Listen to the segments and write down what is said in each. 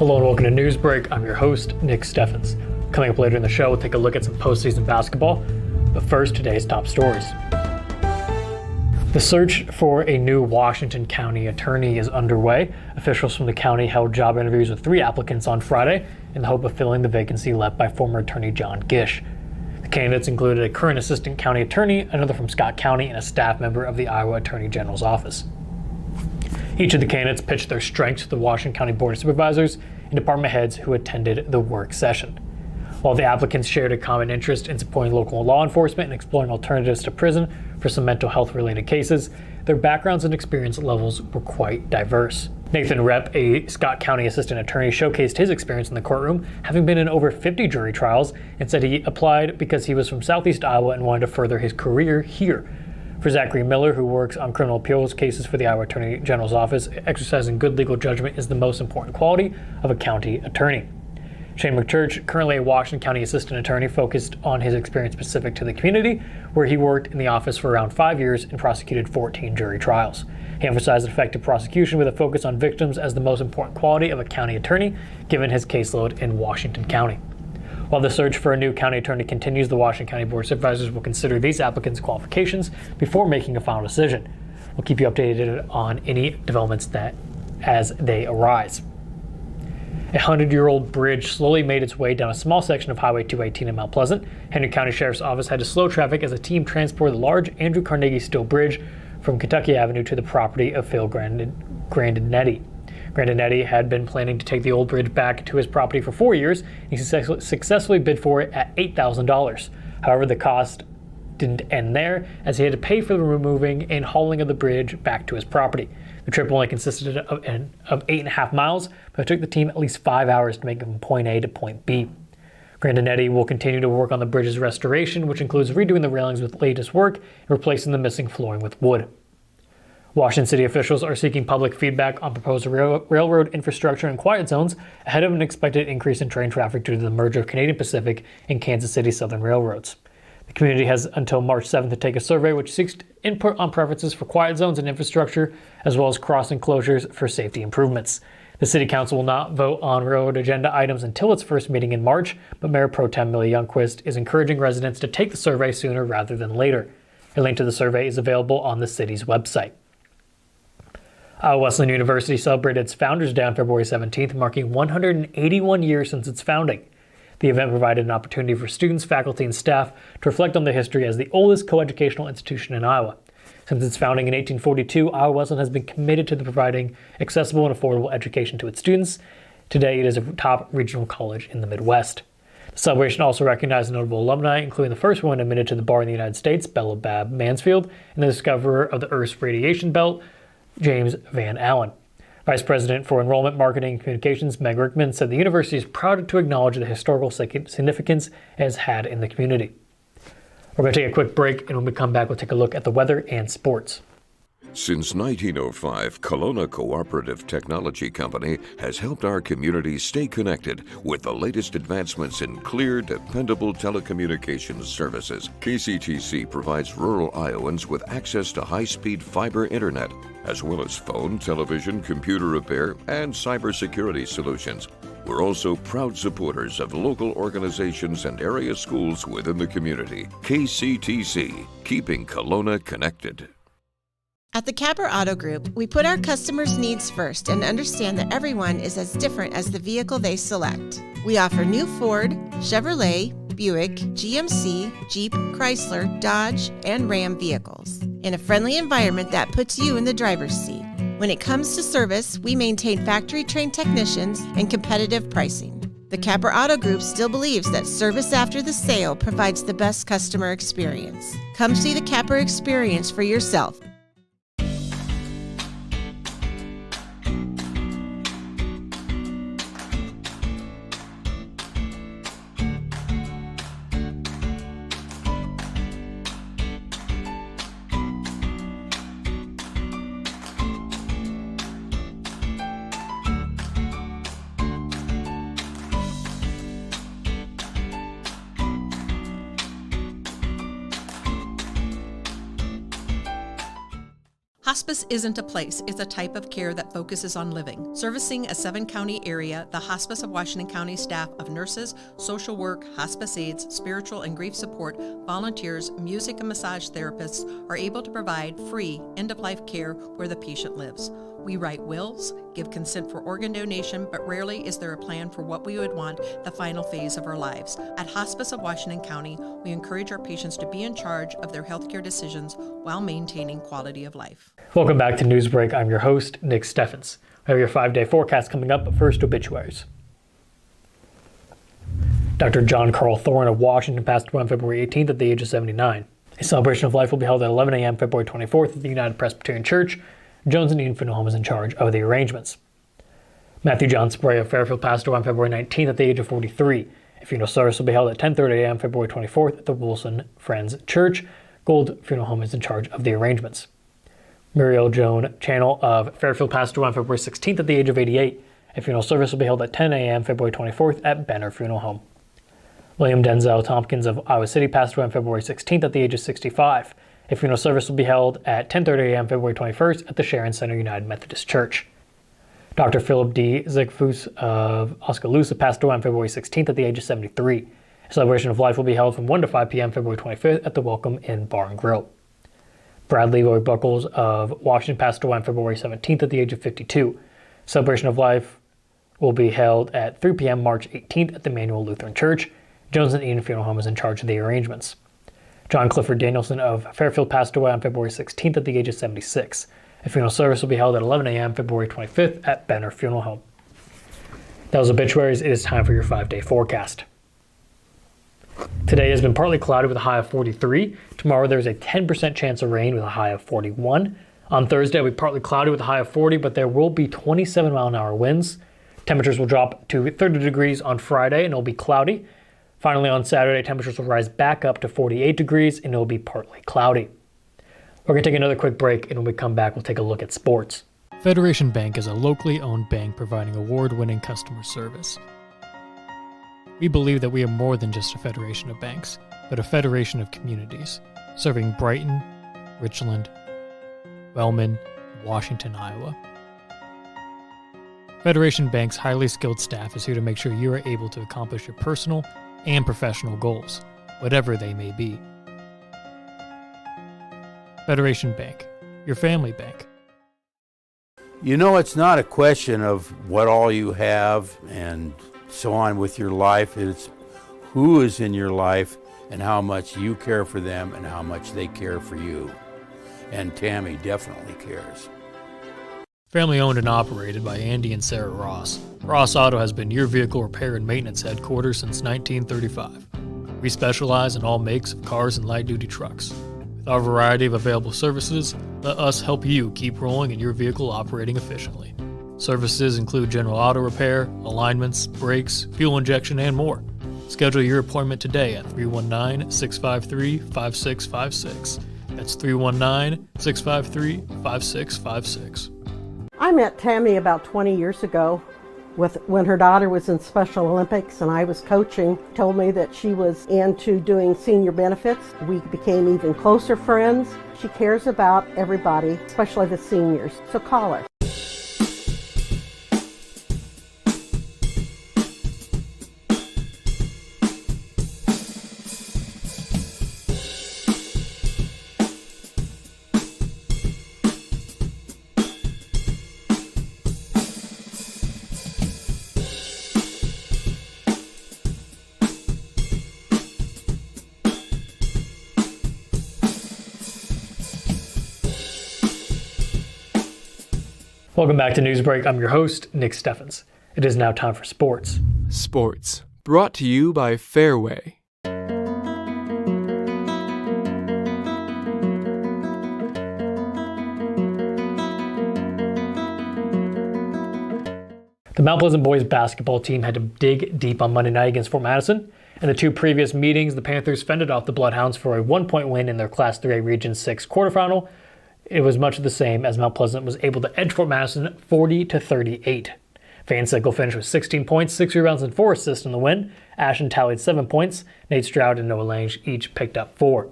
Hello and welcome to Newsbreak. I'm your host, Nick Steffens. Coming up later in the show, we'll take a look at some postseason basketball. But first, today's top stories. The search for a new Washington County attorney is underway. Officials from the county held job interviews with 3 applicants on Friday in the hope of filling the vacancy left by former attorney John Gish. The candidates included a current assistant county attorney, another from Scott County, and a staff member of the Iowa Attorney General's office. Each of the candidates pitched their strengths to the Washington County Board of Supervisors and department heads who attended the work session. While the applicants shared a common interest in supporting local law enforcement and exploring alternatives to prison for some mental health related cases, their backgrounds and experience levels were quite diverse. Nathan Rep, a Scott County assistant attorney, showcased his experience in the courtroom, having been in over 50 jury trials, and said he applied because he was from Southeast Iowa and wanted to further his career here. For Zachary Miller, who works on criminal appeals cases for the Iowa Attorney General's office, exercising good legal judgment is the most important quality of a county attorney. Shane McChurch, currently a Washington County assistant attorney, focused on his experience specific to the community, where he worked in the office for around 5 years and prosecuted 14 jury trials. He emphasized effective prosecution with a focus on victims as the most important quality of a county attorney, given his caseload in Washington County. While the search for a new county attorney continues, the Washington County Board of Supervisors will consider these applicants' qualifications before making a final decision. We'll keep you updated on any developments as they arise. A 100-year-old bridge slowly made its way down a small section of Highway 218 in Mount Pleasant. Henry County Sheriff's Office had to slow traffic as a team transported the large Andrew Carnegie Steel Bridge from Kentucky Avenue to the property of Phil Grandinetti. Grandinetti had been planning to take the old bridge back to his property for 4 years, and he successfully bid for it at $8,000. However, the cost didn't end there, as he had to pay for the removing and hauling of the bridge back to his property. The trip only consisted of 8.5 miles, but it took the team at least 5 hours to make it from point A to point B. Grandinetti will continue to work on the bridge's restoration, which includes redoing the railings with latest work and replacing the missing flooring with wood. Washington city officials are seeking public feedback on proposed railroad infrastructure and quiet zones ahead of an expected increase in train traffic due to the merger of Canadian Pacific and Kansas City Southern Railroads. The community has until March 7th to take a survey which seeks input on preferences for quiet zones and infrastructure, as well as crossing closures for safety improvements. The City Council will not vote on railroad agenda items until its first meeting in March, but Mayor Pro Tem Millie Youngquist is encouraging residents to take the survey sooner rather than later. A link to the survey is available on the city's website. Iowa Wesleyan University celebrated its Founders Day on February 17th, marking 181 years since its founding. The event provided an opportunity for students, faculty, and staff to reflect on the history as the oldest coeducational institution in Iowa. Since its founding in 1842, Iowa Wesleyan has been committed to providing accessible and affordable education to its students. Today, it is a top regional college in the Midwest. The celebration also recognized notable alumni, including the first woman admitted to the bar in the United States, Bella Babb Mansfield, and the discoverer of the Earth's radiation belt, James Van Allen. Vice President for Enrollment, Marketing, and Communications, Meg Rickman, said the university is proud to acknowledge the historical significance it has had in the community. We're going to take a quick break, and when we come back, we'll take a look at the weather and sports. Since 1905, Kelowna Cooperative Technology Company has helped our community stay connected with the latest advancements in clear, dependable telecommunications services. KCTC provides rural Iowans with access to high-speed fiber internet, as well as phone, television, computer repair, and cybersecurity solutions. We're also proud supporters of local organizations and area schools within the community. KCTC, keeping Kelowna connected. At the Capper Auto Group, we put our customers' needs first and understand that everyone is as different as the vehicle they select. We offer new Ford, Chevrolet, Buick, GMC, Jeep, Chrysler, Dodge, and Ram vehicles in a friendly environment that puts you in the driver's seat. When it comes to service, we maintain factory-trained technicians and competitive pricing. The Capper Auto Group still believes that service after the sale provides the best customer experience. Come see the Capper experience for yourself. Hospice isn't a place, it's a type of care that focuses on living. Servicing a 7-county area, the Hospice of Washington County staff of nurses, social work, hospice aides, spiritual and grief support, volunteers, music and massage therapists are able to provide free end-of-life care where the patient lives. We write wills, give consent for organ donation, but rarely is there a plan for what we would want the final phase of our lives. At Hospice of Washington County, we encourage our patients to be in charge of their healthcare decisions while maintaining quality of life. Welcome back to Newsbreak. I'm your host, Nick Steffens. We have your 5-day forecast coming up, but first, obituaries. Dr. John Carl Thorne of Washington passed away on February 18th at the age of 79. A celebration of life will be held at 11 a.m. February 24th at the United Presbyterian Church. Jones and Eden Funeral Home is in charge of the arrangements. Matthew John Spray of Fairfield passed away on February 19th at the age of 43. A funeral service will be held at 10:30 a.m. February 24th at the Wilson Friends Church. Gold Funeral Home is in charge of the arrangements. Muriel Joan Channel of Fairfield passed away on February 16th at the age of 88. A funeral service will be held at 10 a.m. February 24th at Benner Funeral Home. William Denzel Tompkins of Iowa City passed away on February 16th at the age of 65. A funeral service will be held at 10:30 a.m. February 21st at the Sharon Center United Methodist Church. Dr. Philip D. Zigfus of Oskaloosa passed away on February 16th at the age of 73. A celebration of life will be held from 1 to 5 p.m. February 25th at the Welcome Inn Bar and Grill. Bradley Lloyd Buckles of Washington passed away on February 17th at the age of 52. A celebration of life will be held at 3 p.m. March 18th at the Emmanuel Lutheran Church. Jones and Eden Funeral Home is in charge of the arrangements. John Clifford Danielson of Fairfield passed away on February 16th at the age of 76. A funeral service will be held at 11 a.m. February 25th at Benner Funeral Home. That was obituaries. It is time for your 5-day forecast. Today has been partly cloudy with a high of 43. Tomorrow there's a 10% chance of rain with a high of 41. On Thursday it'll be partly cloudy with a high of 40, but there will be 27 mile an hour winds. Temperatures will drop to 30 degrees on Friday and it'll be cloudy. Finally, on Saturday, temperatures will rise back up to 48 degrees and it will be partly cloudy. We're going to take another quick break, and when we come back, we'll take a look at sports. Federation Bank is a locally owned bank providing award-winning customer service. We believe that we are more than just a federation of banks, but a federation of communities, serving Brighton, Richland, Wellman, and Washington, Iowa. Federation Bank's highly skilled staff is here to make sure you are able to accomplish your personal and professional goals, whatever they may be. Federation Bank, your family bank. You know, it's not a question of what all you have and so on with your life. It's who is in your life and how much you care for them and how much they care for you. And Tammy definitely cares. Family owned and operated by Andy and Sarah Ross. Ross Auto has been your vehicle repair and maintenance headquarters since 1935. We specialize in all makes of cars and light-duty trucks. With our variety of available services, let us help you keep rolling and your vehicle operating efficiently. Services include general auto repair, alignments, brakes, fuel injection, and more. Schedule your appointment today at 319-653-5656. That's 319-653-5656. I met Tammy about 20 years ago when her daughter was in Special Olympics and I was coaching. Told me that she was into doing senior benefits. We became even closer friends. She cares about everybody, especially the seniors. So call her. Welcome back to Newsbreak. I'm your host, Nick Steffens. It is now time for sports. Sports, brought to you by Fairway. The Mount Pleasant boys basketball team had to dig deep on Monday night against Fort Madison. In the two previous meetings, the Panthers fended off the Bloodhounds for a 1-point win in their Class 3A Region 6 quarterfinal. It was much the same as Mount Pleasant was able to edge Fort Madison 40-38. Van Sickle finished with 16 points, 6 rebounds, and 4 assists in the win. Ashton tallied 7 points. Nate Stroud and Noah Lange each picked up 4.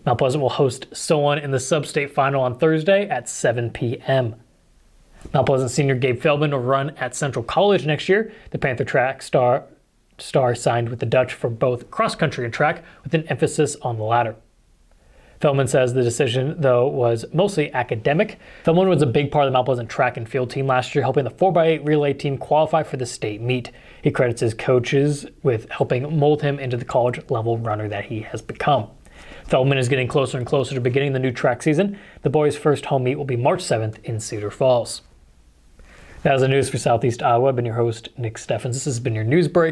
Mount Pleasant will host Solon in the sub-state final on Thursday at 7 p.m. Mount Pleasant senior Gabe Feldman will run at Central College next year. The Panther track star signed with the Dutch for both cross-country and track, with an emphasis on the latter. Feldman says the decision, though, was mostly academic. Feldman was a big part of the Mount Pleasant track and field team last year, helping the 4x8 relay team qualify for the state meet. He credits his coaches with helping mold him into the college-level runner that he has become. Feldman is getting closer and closer to beginning the new track season. The boys' first home meet will be March 7th in Cedar Falls. That is the news for Southeast Iowa. I've been your host, Nick Steffens. This has been your news break.